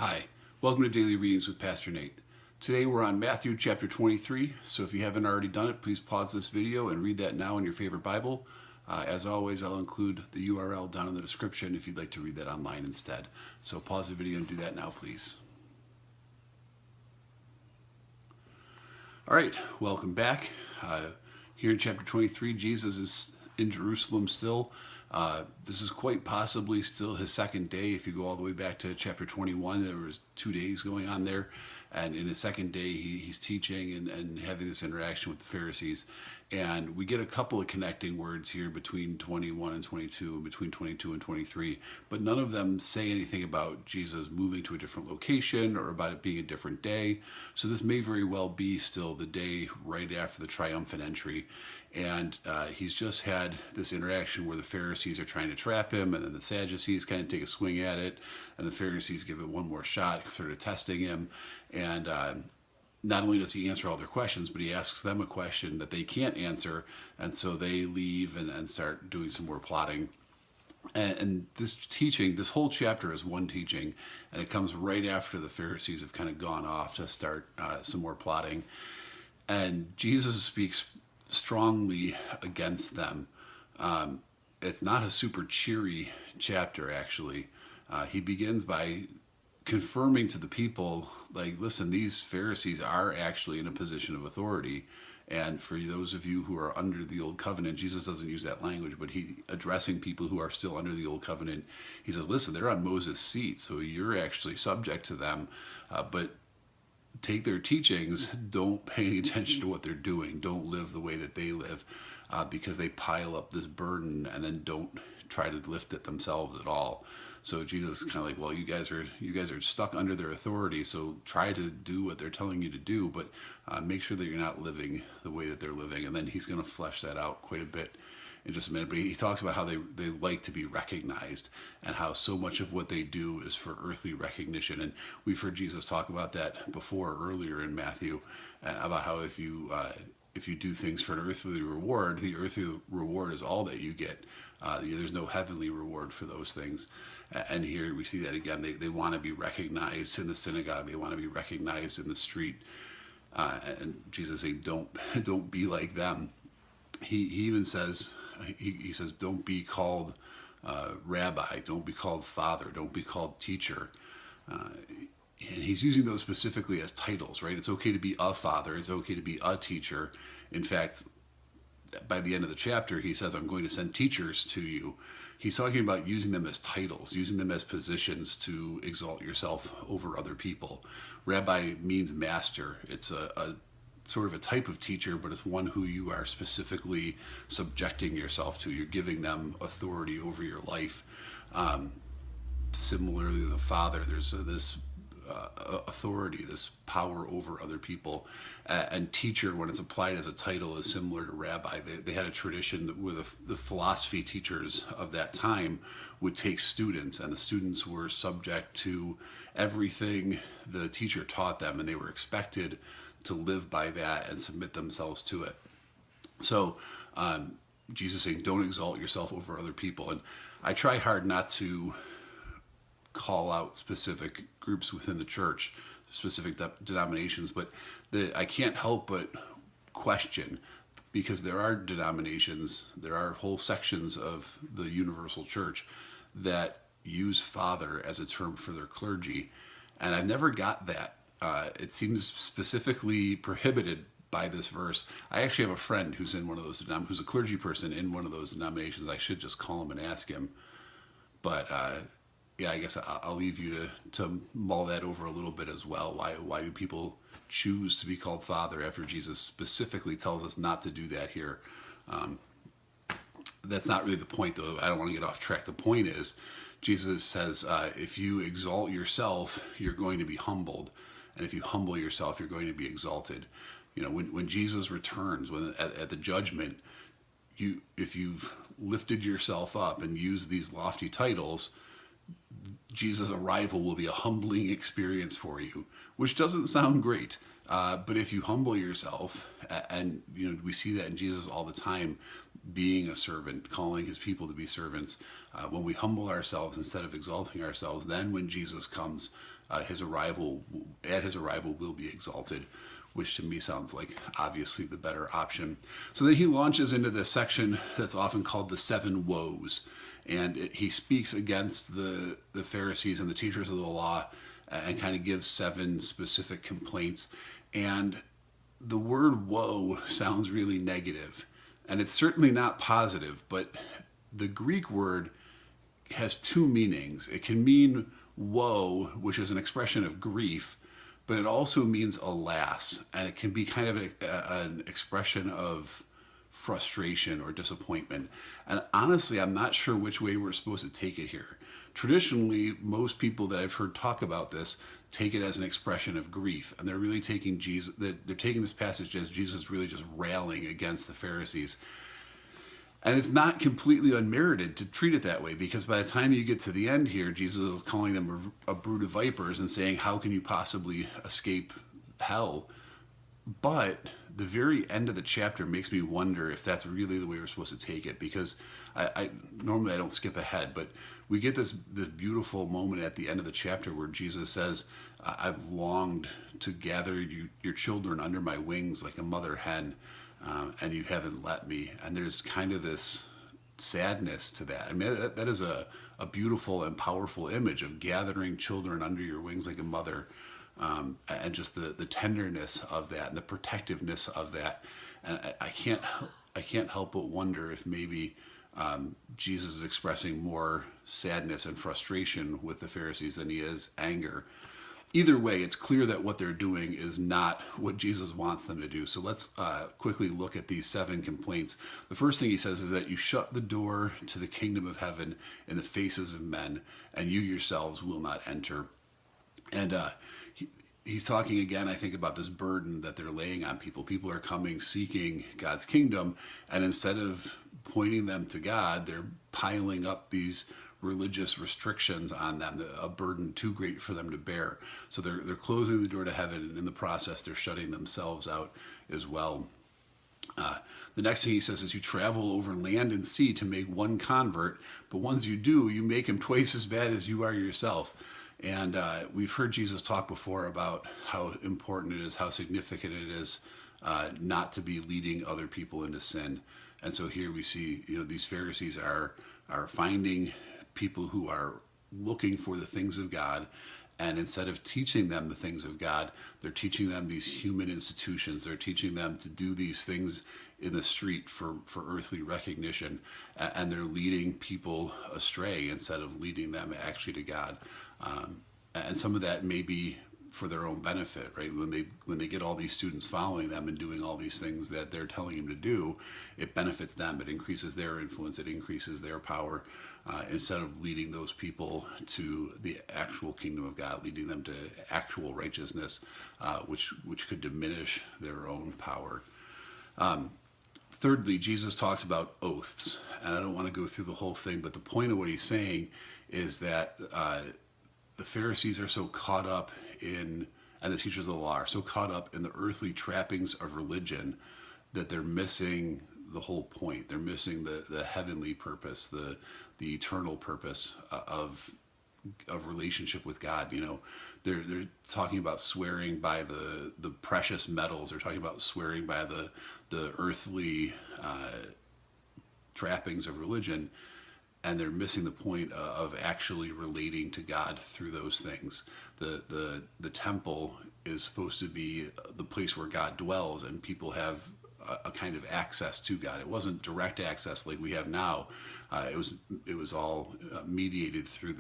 Hi, welcome to Daily Readings with Pastor Nate. Today we're on Matthew chapter 23, so if you haven't already done it, please pause this video and read that now in your favorite Bible. As always, I'll include the URL down in the description if you'd like to read that online instead. So pause the video and do that now, please. All right, welcome back. Here in chapter 23, Jesus is in Jerusalem still. This is quite possibly still his second day. If you go all the way back to chapter 21, there was 2 days going on there. And in his second day, he's teaching and having this interaction with the Pharisees. And we get a couple of connecting words here between 21 and 22 and between 22 and 23. But none of them say anything about Jesus moving to a different location or about it being a different day. So this may very well be still the day right after the triumphant entry. And he's just had this interaction where the Pharisees are trying to trap him, and then the Sadducees kind of take a swing at it, and the Pharisees give it one more shot, sort of testing him. And not only does he answer all their questions, but he asks them a question that they can't answer, and so they leave and start doing some more plotting. And this teaching, this whole chapter is one teaching, and it comes right after the Pharisees have kind of gone off to start some more plotting. And Jesus speaks strongly against them. It's not a super cheery chapter, actually. He begins by confirming to the people, like, listen, these Pharisees are actually in a position of authority. And for those of you who are under the old covenant, Jesus doesn't use that language, but he addressing people who are still under the old covenant, he says, listen, they're on Moses' seat, so you're actually subject to them. But take their teachings, don't pay any attention to what they're doing, don't live the way that they live, because they pile up this burden and then don't try to lift it themselves at all. So Jesus is kind of like, well, you guys are stuck under their authority, so try to do what they're telling you to do, but make sure that you're not living the way that they're living. And then he's going to flesh that out quite a bit in just a minute. But he talks about how they like to be recognized, and how so much of what they do is for earthly recognition. And we've heard Jesus talk about that before, earlier in Matthew, about how if you do things for an earthly reward, the earthly reward is all that you get. There's no heavenly reward for those things. And here we see that again. They want to be recognized in the synagogue. They want to be recognized in the street. And Jesus saying, don't be like them. He even says, he says, don't be called rabbi. Don't be called father. Don't be called teacher. And he's using those specifically as titles, right? It's okay to be a father. It's okay to be a teacher. In fact, by the end of the chapter, he says, I'm going to send teachers to you. He's talking about using them as titles, using them as positions to exalt yourself over other people. Rabbi means master. It's a sort of a type of teacher, but it's one who you are specifically subjecting yourself to. You're giving them authority over your life. Similarly, the father, there's this authority, this power over other people. And teacher, when it's applied as a title, is similar to rabbi. They had a tradition where the philosophy teachers of that time would take students, and the students were subject to everything the teacher taught them, and they were expected to live by that and submit themselves to it. So Jesus saying, don't exalt yourself over other people. And I try hard not to call out specific groups within the church, specific denominations, but I can't help but question, because there are denominations, there are whole sections of the universal church that use father as a term for their clergy, and I've never got that. It seems specifically prohibited by this verse. I actually have a friend who's in one of those who's a clergy person in one of those denominations. I should just call him and ask him, but yeah, I guess I'll leave you to mull that over a little bit as well. Why do people choose to be called father after Jesus specifically tells us not to do that here? That's not really the point, though. I don't want to get off track. The point is, Jesus says, if you exalt yourself, you're going to be humbled. And if you humble yourself, you're going to be exalted. You know, when Jesus returns, at the judgment, if you've lifted yourself up and used these lofty titles, Jesus' arrival will be a humbling experience for you, which doesn't sound great. But if you humble yourself, and we see that in Jesus all the time, being a servant, calling his people to be servants. When we humble ourselves instead of exalting ourselves, then when Jesus comes, at his arrival will be exalted, which to me sounds like obviously the better option. So then he launches into this section that's often called the seven woes. And he speaks against the Pharisees and the teachers of the law, and kind of gives seven specific complaints. And the word woe sounds really negative, and it's certainly not positive, but the Greek word has two meanings. It can mean woe, which is an expression of grief, but it also means alas, and it can be kind of an expression of frustration or disappointment. And honestly, I'm not sure which way we're supposed to take it here. Traditionally, most people that I've heard talk about this take it as an expression of grief, and they're really taking they're taking this passage as Jesus really just railing against the Pharisees. And it's not completely unmerited to treat it that way, because by the time you get to the end here, Jesus is calling them a brood of vipers and saying, how can you possibly escape hell? But the very end of the chapter makes me wonder if that's really the way we're supposed to take it, because I normally I don't skip ahead, but we get this beautiful moment at the end of the chapter where Jesus says, I've longed to gather your children under my wings like a mother hen, and you haven't let me. And there's kind of this sadness to that. I mean, that is a beautiful and powerful image of gathering children under your wings like a mother, and just the tenderness of that and the protectiveness of that. And I can't help but wonder if maybe Jesus is expressing more sadness and frustration with the Pharisees than he is anger. Either way, it's clear that what they're doing is not what Jesus wants them to do. So let's quickly look at these seven complaints. The first thing he says is that you shut the door to the kingdom of heaven in the faces of men, and you yourselves will not enter. And he's talking again, I think, about this burden that they're laying on people. People are coming seeking God's kingdom, and instead of pointing them to God, they're piling up these religious restrictions on them, a burden too great for them to bear. So they're closing the door to heaven, and in the process, they're shutting themselves out as well. The next thing he says is you travel over land and sea to make one convert, but once you do, you make him twice as bad as you are yourself. And we've heard Jesus talk before about how important it is, how significant it is not to be leading other people into sin. And so here we see, these Pharisees are finding people who are looking for the things of God, and instead of teaching them the things of God, they're teaching them these human institutions. They're teaching them to do these things in the street for earthly recognition, and they're leading people astray instead of leading them actually to God. And some of that may be for their own benefit, right? When they get all these students following them and doing all these things that they're telling them to do, it benefits them. It increases their influence. It increases their power, instead of leading those people to the actual kingdom of God, leading them to actual righteousness, which could diminish their own power. Thirdly, Jesus talks about oaths, and I don't want to go through the whole thing, but the point of what he's saying is that the Pharisees are so caught up in, and the teachers of the law are so caught up in the earthly trappings of religion that they're missing the whole point. They're missing the heavenly purpose, the eternal purpose of relationship with God. They're talking about swearing by the precious metals. They're talking about swearing by the earthly trappings of religion, and they're missing the point of actually relating to God through those things. The temple is supposed to be the place where God dwells, and people have a kind of access to God. It wasn't direct access like we have now. It was all mediated through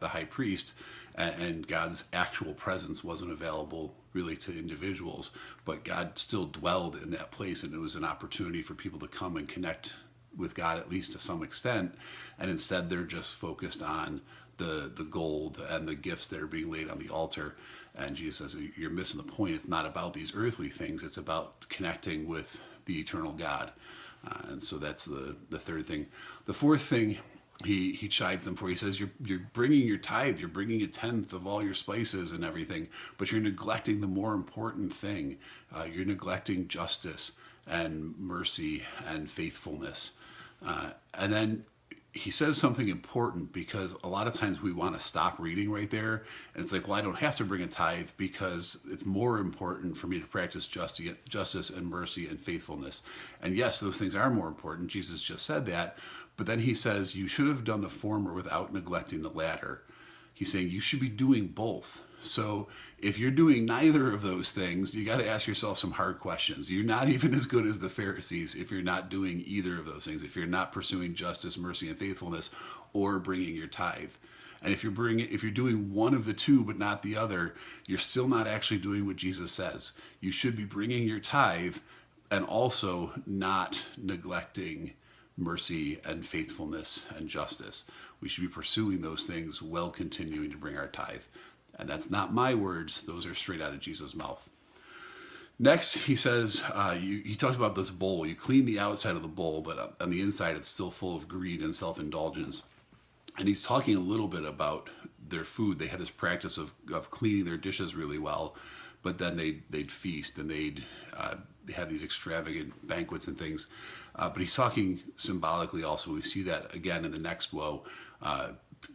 the high priest, and God's actual presence wasn't available really to individuals, but God still dwelled in that place, and it was an opportunity for people to come and connect with God, at least to some extent. And instead they're just focused on the gold and the gifts that are being laid on the altar. And Jesus says, you're missing the point. It's not about these earthly things. It's about connecting with the eternal God. And so that's the third thing. The fourth thing he chides them for, he says, you're bringing your tithe, you're bringing a tenth of all your spices and everything, but you're neglecting the more important thing. You're neglecting justice and mercy and faithfulness. And then he says something important, because a lot of times we want to stop reading right there, and it's like, well, I don't have to bring a tithe because it's more important for me to practice justice and mercy and faithfulness. And yes, those things are more important. Jesus just said that. But then he says you should have done the former without neglecting the latter. He's saying you should be doing both. So if you're doing neither of those things, you got to ask yourself some hard questions. You're not even as good as the Pharisees if you're not doing either of those things, if you're not pursuing justice, mercy, and faithfulness, or bringing your tithe. And if you're doing one of the two but not the other, you're still not actually doing what Jesus says. You should be bringing your tithe and also not neglecting mercy and faithfulness and justice. We should be pursuing those things while continuing to bring our tithe. And that's not my words. Those are straight out of Jesus' mouth. Next, he says, he talks about this bowl. You clean the outside of the bowl, but on the inside it's still full of greed and self-indulgence. And he's talking a little bit about their food. They had this practice of cleaning their dishes really well, but then they'd feast and they'd have these extravagant banquets and things. But he's talking symbolically also. We see that again in the next woe.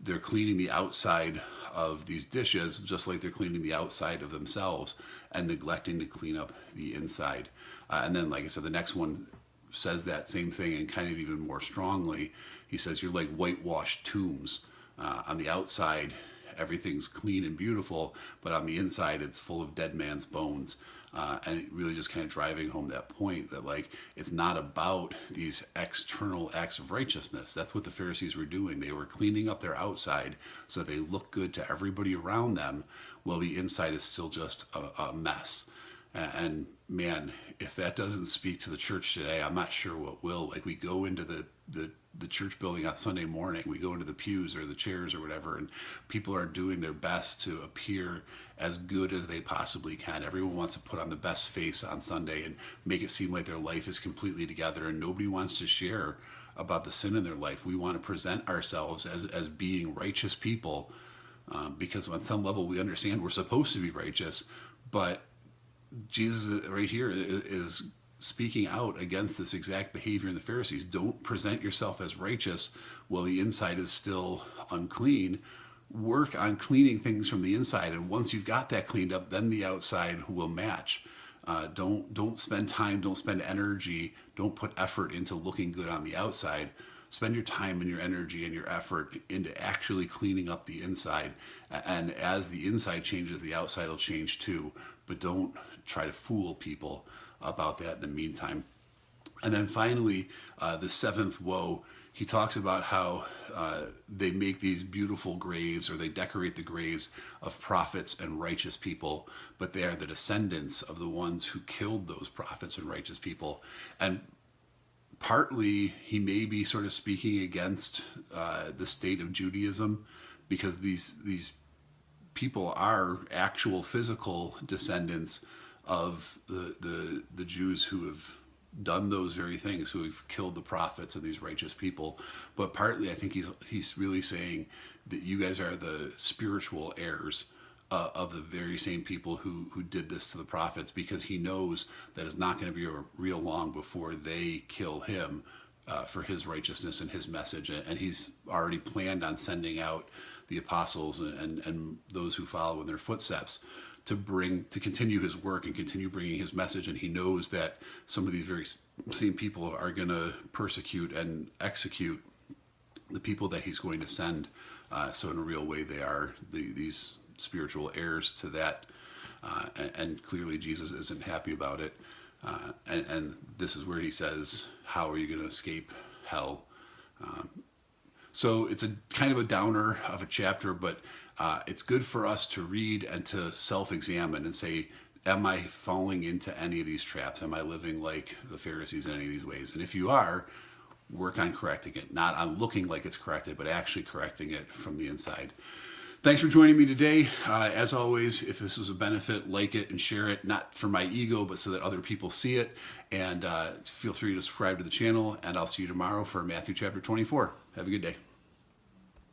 They're cleaning the outside of these dishes just like they're cleaning the outside of themselves and neglecting to clean up the inside. And then, like I said, the next one says that same thing and kind of even more strongly. He says you're like whitewashed tombs. On the outside, everything's clean and beautiful, but on the inside, it's full of dead man's bones. And it really just kind of driving home that point that, like, it's not about these external acts of righteousness. That's what the Pharisees were doing. They were cleaning up their outside so they look good to everybody around them, while the inside is still just a mess. And man, if that doesn't speak to the church today, I'm not sure what will. Like, we go into the church building on Sunday morning, we go into the pews or the chairs or whatever, and people are doing their best to appear as good as they possibly can. Everyone wants to put on the best face on Sunday and make it seem like their life is completely together, and nobody wants to share about the sin in their life. We want to present ourselves as being righteous people, because on some level we understand we're supposed to be righteous, but Jesus right here is speaking out against this exact behavior in the Pharisees. Don't present yourself as righteous while the inside is still unclean. Work on cleaning things from the inside, and once you've got that cleaned up, then the outside will match. Don't spend time, don't spend energy, don't put effort into looking good on the outside. Spend your time and your energy and your effort into actually cleaning up the inside. And as the inside changes, the outside will change too. But don't try to fool people about that in the meantime. And then finally, the seventh woe, he talks about how they make these beautiful graves, or they decorate the graves of prophets and righteous people, but they are the descendants of the ones who killed those prophets and righteous people. And partly he may be sort of speaking against the state of Judaism, because these people are actual physical descendants of the Jews who have done those very things, who have killed the prophets and these righteous people. But partly I think he's really saying that you guys are the spiritual heirs of the very same people who did this to the prophets, because he knows that it's not going to be real long before they kill him for his righteousness and his message. And he's already planned on sending out the apostles and those who follow in their footsteps to continue his work and continue bringing his message. And he knows that some of these very same people are going to persecute and execute the people that he's going to send. So in a real way, they are these spiritual heirs to that. And clearly Jesus isn't happy about it. And this is where he says, how are you going to escape hell? So it's a kind of a downer of a chapter, but it's good for us to read and to self-examine and say, am I falling into any of these traps? Am I living like the Pharisees in any of these ways? And if you are, work on correcting it. Not on looking like it's corrected, but actually correcting it from the inside. Thanks for joining me today. As always, if this was a benefit, like it and share it, not for my ego, but so that other people see it. And feel free to subscribe to the channel, and I'll see you tomorrow for Matthew chapter 24. Have a good day.